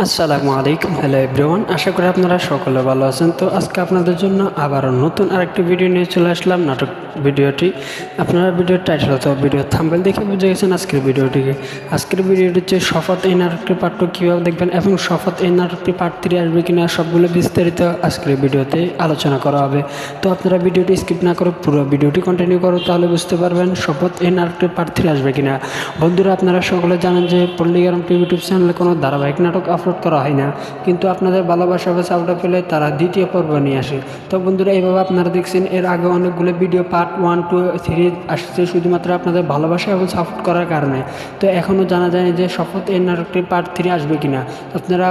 আসসালামু আলাইকুম, hello everyone. আশা করি আপনারা সকলে ভালো আছেন। তো আজকে আপনাদের জন্য আবারও নতুন আরেকটি ভিডিও নিয়ে চলে আসলাম। নাটক ভিডিওটি আপনারা ভিডিওর টাইটেল অথবা ভিডিওর থাম্বনেল দেখে বুঝে গেছেন আজকের ভিডিওটি হচ্ছে শপথ এই নাটকটি পার্ট 2 কীভাবে দেখবেন এবং শপথ এই নাটকটি পার্ট 3 আসবে কিনা সবগুলো বিস্তারিত আজকের ভিডিওতে আলোচনা করা হবে। তো আপনারা ভিডিওটি স্কিপ না করে পুরো ভিডিওটি কন্টিনিউ করো, তাহলে বুঝতে পারবেন শপথ এই নাটকটি পার্ট 3 আসবে কিনা। বন্ধুরা, আপনারা সকলে জানেন যে পল্লীগ্রাম ইউটিউব চ্যানেলে কোনো ধারাবাহিক নাটক আপলোড করা হয় না, কিন্তু আপনাদের ভালোবাসা বা সাপোর্ট পেলে তারা দ্বিতীয় পর্ব নিয়ে আসে। তো বন্ধুরা, এইভাবে আপনারা দেখছেন এর আগে অনেকগুলো ভিডিও পার্ট 1, 2, 3 আসছে শুধুমাত্র আপনাদের ভালোবাসা এবং সাপোর্ট করার কারণে। তো এখনও জানা যায়নি যে শপথ এই নাটকটি পার্ট 3 আসবে কিনা। আপনারা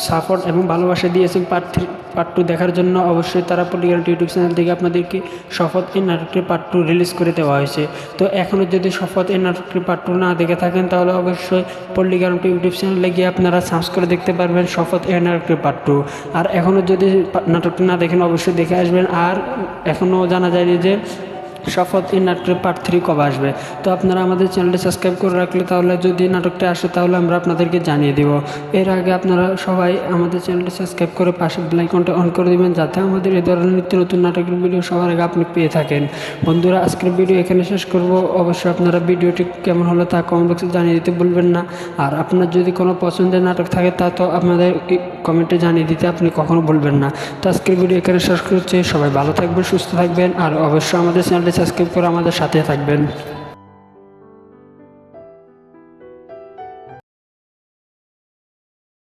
সাপোর্ট এবং ভালোবাসা দিয়েছেন পার্ট 2 দেখার জন্য। অবশ্যই তারা পল্লীগ্রাম ইউটিউব চ্যানেল থেকে আপনাদেরকে শপথ এই নাটকটির পার্ট 2 রিলিজ করে দেওয়া হয়েছে। তো এখনও যদি শপথ এই নাটকটির পার্ট 2 না দেখে থাকেন, তাহলে অবশ্যই পল্লীগ্রাম ইউটিউব চ্যানেলে গিয়ে আপনারা সার্চ করে দেখতে পারবেন শপথ এই নাটকটির পার্ট 2। আর এখনও যদি নাটকটি না দেখেন, অবশ্যই দেখে আসবেন। আর এখনও জানা যায়নি যে শপথ এই নাটকের পার্ট 3 কবে আসবে। তো আপনারা আমাদের চ্যানেলটি সাবস্ক্রাইব করে রাখলে তাহলে যদি নাটকটা আসে তাহলে আমরা আপনাদেরকে জানিয়ে দেব। এর আগে আপনারা সবাই আমাদের চ্যানেলটি সাবস্ক্রাইব করে পাশে বেল আইকনটা অন করে দেবেন, যাতে আমাদের এই ধরনের নিত্য নতুন নাটকের ভিডিও সবার আগে আপনি পেয়ে থাকেন। বন্ধুরা, আজকের ভিডিও এখানে শেষ করব। অবশ্যই আপনারা ভিডিওটি কেমন হলো তা কমেন্ট বক্সে জানিয়ে দিতে ভুলবেন না। আর আপনার যদি কোনো পছন্দের নাটক থাকে তা তো আপনাদের কমেন্টে জানিয়ে দিতে আপনি কখনো ভুলবেন না। তো আজকের ভিডিও এখানে শেষ করছি। সবাই ভালো থাকবেন, সুস্থ থাকবেন, আর অবশ্যই আমাদের চ্যানেলটি সাবস্ক্রাইব করে আমাদের সাথে থাকবেন।